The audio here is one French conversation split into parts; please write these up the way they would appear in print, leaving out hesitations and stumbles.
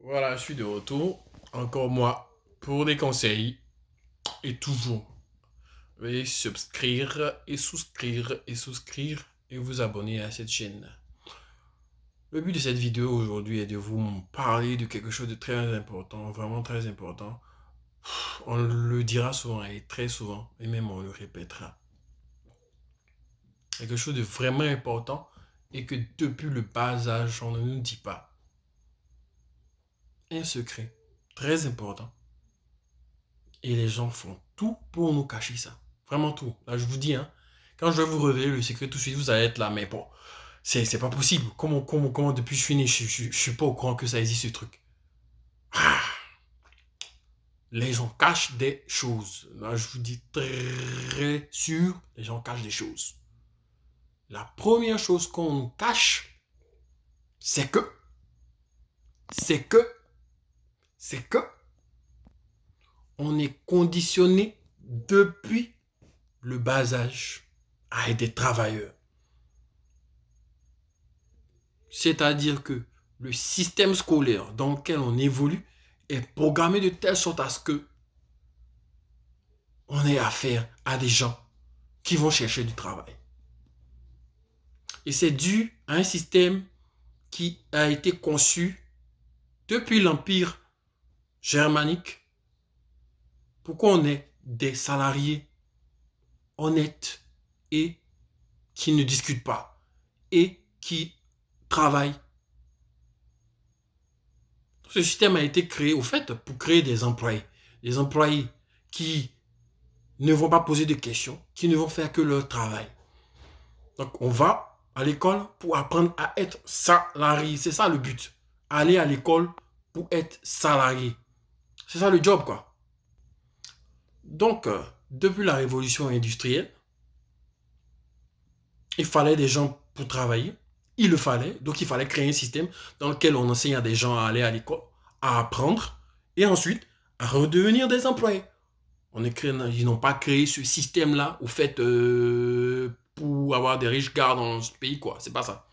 Voilà, je suis de retour. Encore moi, pour des conseils. Et toujours. Veuillez subscrire et souscrire et souscrire et vous abonner à cette chaîne. Le but de cette vidéo aujourd'hui est de vous parler de quelque chose de très important, vraiment très important. On le dira souvent et très souvent, et même on le répétera. Quelque chose de vraiment important et que depuis le bas âge, on ne nous dit pas. Un secret très important. Et les gens font tout pour nous cacher ça. Vraiment tout. Là, je vous dis, hein, quand je vais vous révéler le secret tout de suite, vous allez être là. Mais bon, c'est pas possible. Comment depuis que je suis né, je suis pas au courant que ça existe ce truc. Ah, les gens cachent des choses. Là, je vous dis très sûr, les gens cachent des choses. La première chose qu'on nous cache, c'est que, c'est que, c'est que, on est conditionné depuis le bas âge à être des travailleurs. C'est-à-dire que le système scolaire dans lequel on évolue est programmé de telle sorte à ce que on ait affaire à des gens qui vont chercher du travail. Et c'est dû à un système qui a été conçu depuis l'Empire germanique pour qu'on ait des salariés honnêtes et qui ne discutent pas et qui travaillent. Ce système a été créé au fait pour créer des employés qui ne vont pas poser de questions, qui ne vont faire que leur travail. Donc, on va à l'école pour apprendre à être salarié. C'est ça le but. Aller à l'école pour être salarié. C'est ça le job, quoi. Donc, depuis la révolution industrielle, il fallait des gens pour travailler. Il le fallait. Donc, il fallait créer un système dans lequel on enseigne à des gens à aller à l'école, à apprendre et ensuite à redevenir des employés. Ils n'ont pas créé ce système-là au fait pour avoir des riches gars dans ce pays, quoi. C'est pas ça.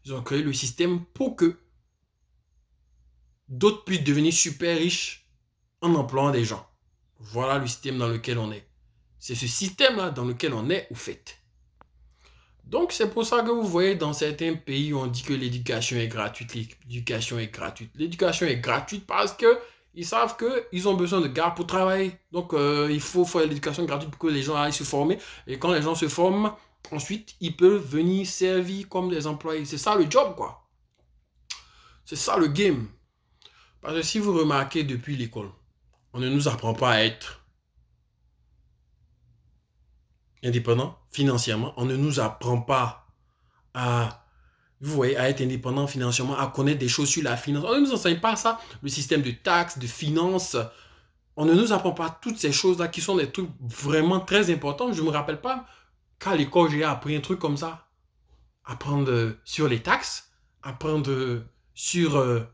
Ils ont créé le système pour que d'autres puissent devenir super riches en employant des gens. Voilà le système dans lequel on est. C'est ce système-là dans lequel on est au fait. Donc c'est pour ça que vous voyez dans certains pays on dit que l'éducation est gratuite, l'éducation est gratuite. L'éducation est gratuite parce que ils savent qu'ils ont besoin de gars pour travailler. Donc il faut faire l'éducation gratuite pour que les gens aillent se former. Et quand les gens se forment, ensuite ils peuvent venir servir comme des employés. C'est ça le job quoi. C'est ça le game. Parce que si vous remarquez depuis l'école, on ne nous apprend pas à être indépendant financièrement. On ne nous apprend pas à vous voyez, à être indépendant financièrement, à connaître des choses sur la finance. On ne nous enseigne pas ça, le système de taxes, de finances. On ne nous apprend pas toutes ces choses-là qui sont des trucs vraiment très importants. Je ne me rappelle pas qu'à l'école, j'ai appris un truc comme ça. Apprendre sur les taxes, apprendre sur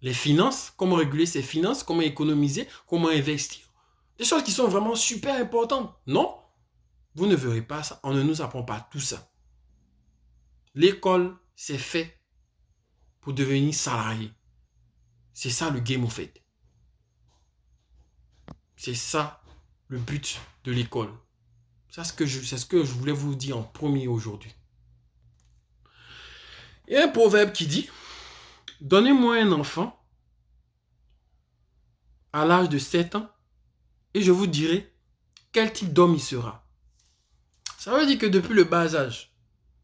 les finances, comment réguler ses finances, comment économiser, comment investir. Des choses qui sont vraiment super importantes. Non, vous ne verrez pas ça. On ne nous apprend pas tout ça. L'école, c'est fait pour devenir salarié. C'est ça le game au fait. C'est ça le but de l'école. C'est ce que je voulais vous dire en premier aujourd'hui. Il y a un proverbe qui dit, donnez-moi un enfant à l'âge de 7 ans et je vous dirai quel type d'homme il sera. Ça veut dire que depuis le bas âge,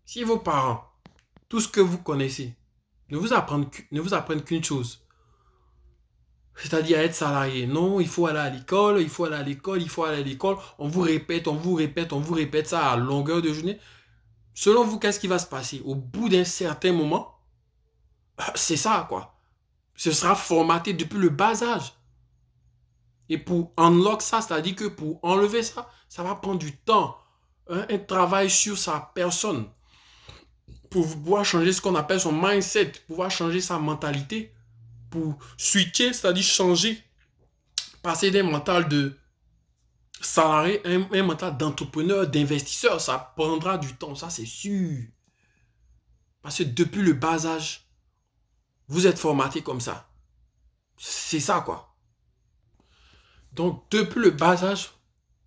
si vos parents, tout ce que vous connaissez, ne vous apprennent qu'une chose, c'est-à-dire à être salarié. Non, il faut aller à l'école, il faut aller à l'école, il faut aller à l'école. On vous répète, on vous répète, on vous répète ça à longueur de journée. Selon vous, qu'est-ce qui va se passer? Au bout d'un certain moment, c'est ça, quoi. Ce sera formaté depuis le bas âge. Et pour unlock ça, c'est-à-dire que pour enlever ça, ça va prendre du temps. Un travail sur sa personne. Pour pouvoir changer ce qu'on appelle son mindset, pouvoir changer sa mentalité. Pour switcher, c'est-à-dire changer, passer d'un mental de salarié à un mental d'entrepreneur, d'investisseur. Ça prendra du temps, ça c'est sûr. Parce que depuis le bas âge, Vous êtes formaté comme ça. C'est ça, quoi. Donc, depuis le bas âge,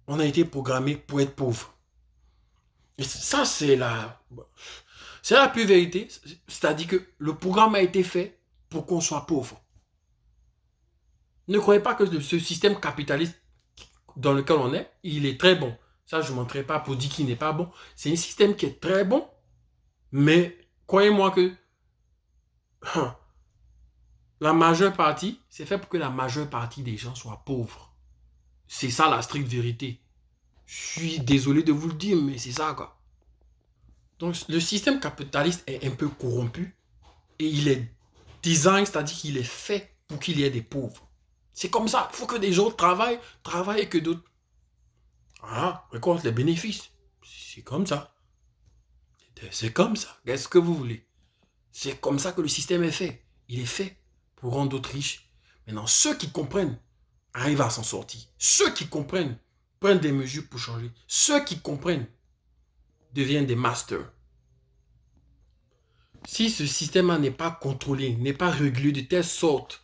on a été programmé pour être pauvre. Et ça, c'est la pure vérité. C'est-à-dire que le programme a été fait pour qu'on soit pauvre. Ne croyez pas que ce système capitaliste dans lequel on est, il est très bon. Ça, je ne montrerai pas pour dire qu'il n'est pas bon. C'est un système qui est très bon, mais croyez-moi que la majeure partie, c'est fait pour que la majeure partie des gens soient pauvres. C'est ça la stricte vérité. Je suis désolé de vous le dire, mais c'est ça, quoi. Donc, le système capitaliste est un peu corrompu et il est design, c'est-à-dire qu'il est fait pour qu'il y ait des pauvres. C'est comme ça. Il faut que des gens travaillent et que d'autres récoltent les bénéfices. C'est comme ça. C'est comme ça. Qu'est-ce que vous voulez? C'est comme ça que le système est fait. Il est fait pour rendre d'autres riches. Maintenant, ceux qui comprennent arrivent à s'en sortir. Ceux qui comprennent prennent des mesures pour changer. Ceux qui comprennent deviennent des masters. Si ce système n'est pas contrôlé, n'est pas régulé de telle sorte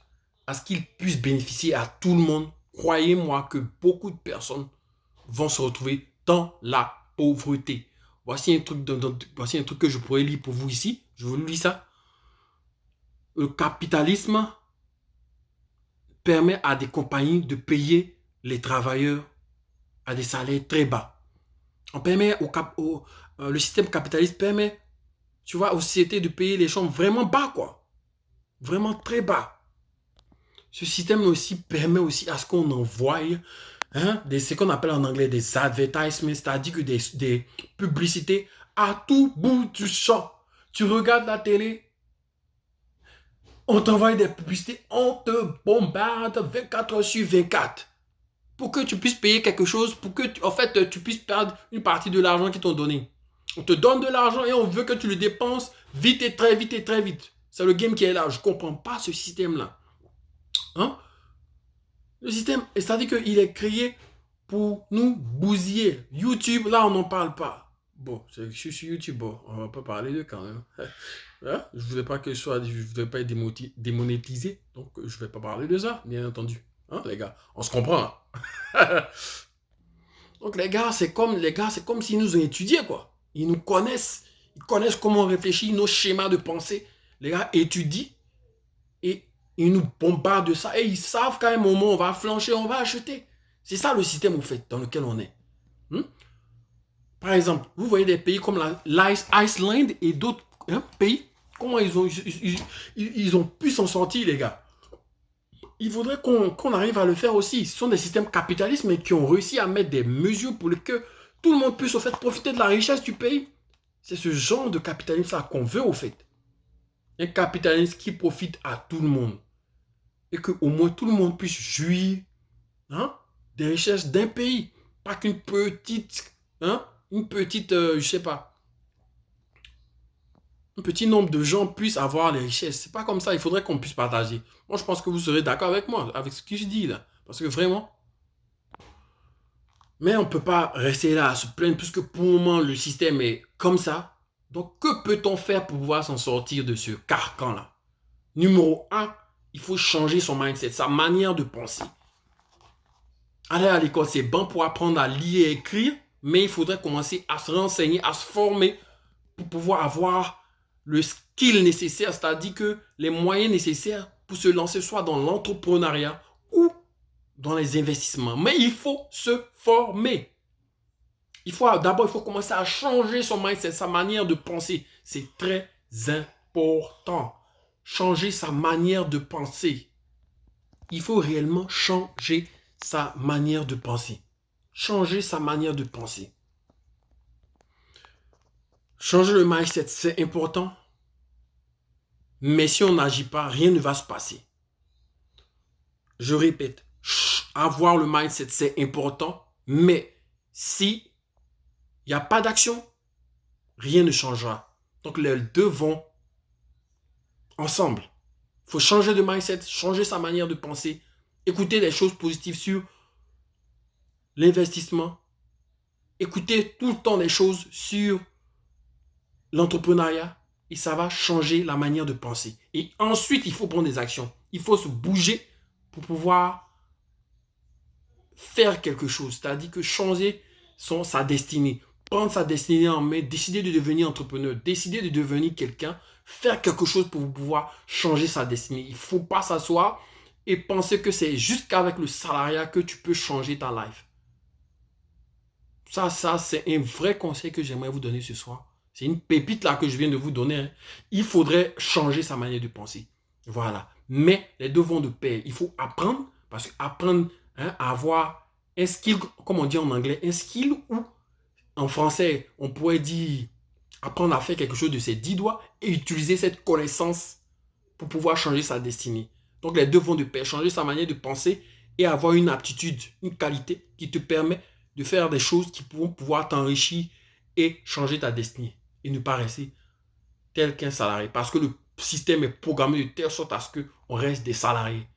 à ce qu'il puisse bénéficier à tout le monde, croyez-moi que beaucoup de personnes vont se retrouver dans la pauvreté. Voici un truc que je pourrais lire pour vous ici. Je vous lis ça. Le capitalisme permet à des compagnies de payer les travailleurs à des salaires très bas. Le système capitaliste permet, tu vois, aux sociétés de payer les gens vraiment bas, quoi. Vraiment très bas. Ce système aussi permet aussi à ce qu'on envoie ce qu'on appelle en anglais des advertisements, c'est-à-dire que des publicités à tout bout du champ. Tu regardes la télé, on t'envoie des publicités, on te bombarde 24 heures sur 24 pour que tu puisses payer quelque chose, pour que tu puisses perdre une partie de l'argent qu'ils t'ont donné. On te donne de l'argent et on veut que tu le dépenses vite et très vite et très vite. C'est le game qui est là. Je ne comprends pas ce système-là. Hein? Le système, c'est-à-dire qu'il est créé pour nous bousiller. YouTube, là, on n'en parle pas. Bon, je suis sur YouTube, bon, on va pas parler de quand même. Hein? Je voulais pas que je voulais pas être démonétisé, donc je vais pas parler de ça, bien entendu. Hein, les gars, on se comprend. Hein? Donc les gars, c'est comme s'ils nous ont étudiés, quoi. Ils nous connaissent, ils connaissent comment on réfléchit, nos schémas de pensée. Les gars étudient et ils nous bombardent de ça et ils savent qu'à un moment on va flancher, on va acheter. C'est ça le système au fait dans lequel on est. Par exemple, vous voyez des pays comme l'Iceland et d'autres pays, comment ils ont pu s'en sortir, les gars. Il faudrait qu'on arrive à le faire aussi. Ce sont des systèmes capitalistes mais qui ont réussi à mettre des mesures pour que tout le monde puisse au fait profiter de la richesse du pays. C'est ce genre de capitalisme qu'on veut au fait. Un capitalisme qui profite à tout le monde. Et qu'au moins tout le monde puisse jouir des richesses d'un pays. Pas qu'une petite, je sais pas, un petit nombre de gens puissent avoir les richesses. C'est pas comme ça, il faudrait qu'on puisse partager. Moi, je pense que vous serez d'accord avec moi, avec ce que je dis là. Parce que vraiment, mais on ne peut pas rester là à se plaindre puisque pour le moment, le système est comme ça. Donc, que peut-on faire pour pouvoir s'en sortir de ce carcan-là? Numéro 1, il faut changer son mindset, sa manière de penser. Aller à l'école, c'est bon pour apprendre à lire et écrire, mais il faudrait commencer à se renseigner, à se former pour pouvoir avoir le skill nécessaire, c'est-à-dire que les moyens nécessaires pour se lancer soit dans l'entrepreneuriat ou dans les investissements. Mais il faut se former. D'abord, il faut commencer à changer son mindset, sa manière de penser. C'est très important. Changer sa manière de penser. Il faut réellement changer sa manière de penser. Changer sa manière de penser. Changer le mindset, c'est important. Mais si on n'agit pas, rien ne va se passer. Je répète, avoir le mindset, c'est important. Mais si il n'y a pas d'action, rien ne changera. Donc les deux vont ensemble. Il faut changer de mindset, changer sa manière de penser, écouter des choses positives sur l'investissement, écouter tout le temps des choses sur l'entrepreneuriat, et ça va changer la manière de penser. Et ensuite, il faut prendre des actions. Il faut se bouger pour pouvoir faire quelque chose. C'est-à-dire que changer sa destinée. Prendre sa destinée en main, décider de devenir entrepreneur, décider de devenir quelqu'un, faire quelque chose pour pouvoir changer sa destinée. Il ne faut pas s'asseoir et penser que c'est juste qu'avec le salariat que tu peux changer ta life. Ça, c'est un vrai conseil que j'aimerais vous donner ce soir. C'est une pépite là que je viens de vous donner. Hein. Il faudrait changer sa manière de penser. Voilà. Mais les deux vont de pair. Il faut apprendre, parce qu'apprendre à avoir un skill, comme on dit en anglais, un skill ou en français, on pourrait dire apprendre à faire quelque chose de ses 10 doigts et utiliser cette connaissance pour pouvoir changer sa destinée. Donc les deux vont de pair. Changer sa manière de penser et avoir une aptitude, une qualité qui te permet de faire des choses qui pourront pouvoir t'enrichir et changer ta destinée. Et ne pas rester tel qu'un salarié. Parce que le système est programmé de telle sorte à ce qu'on reste des salariés.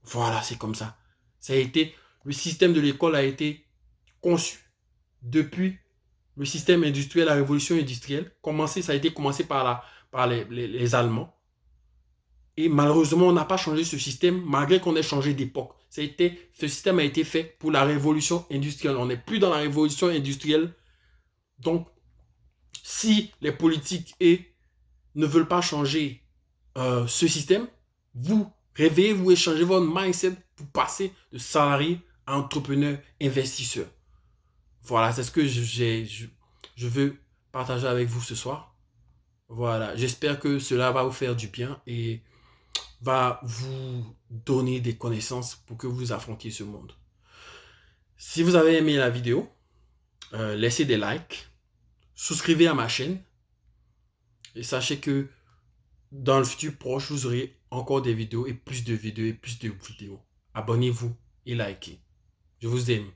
Voilà, c'est comme ça. Le système de l'école a été conçu depuis le système industriel, la révolution industrielle. Ça a été commencé par les Allemands. Et malheureusement, on n'a pas changé ce système, malgré qu'on ait changé d'époque. Ce système a été fait pour la révolution industrielle. On n'est plus dans la révolution industrielle. Donc, si les politiques ne veulent pas changer ce système, vous réveillez-vous et changez votre mindset pour passer de salarié à entrepreneur, investisseur. Voilà, c'est ce que je veux partager avec vous ce soir. Voilà, j'espère que cela va vous faire du bien et va vous donner des connaissances pour que vous affrontiez ce monde. Si vous avez aimé la vidéo, laissez des likes, souscrivez à ma chaîne et sachez que dans le futur proche, vous aurez encore des vidéos et plus de vidéos et plus de vidéos. Abonnez-vous et likez. Je vous aime.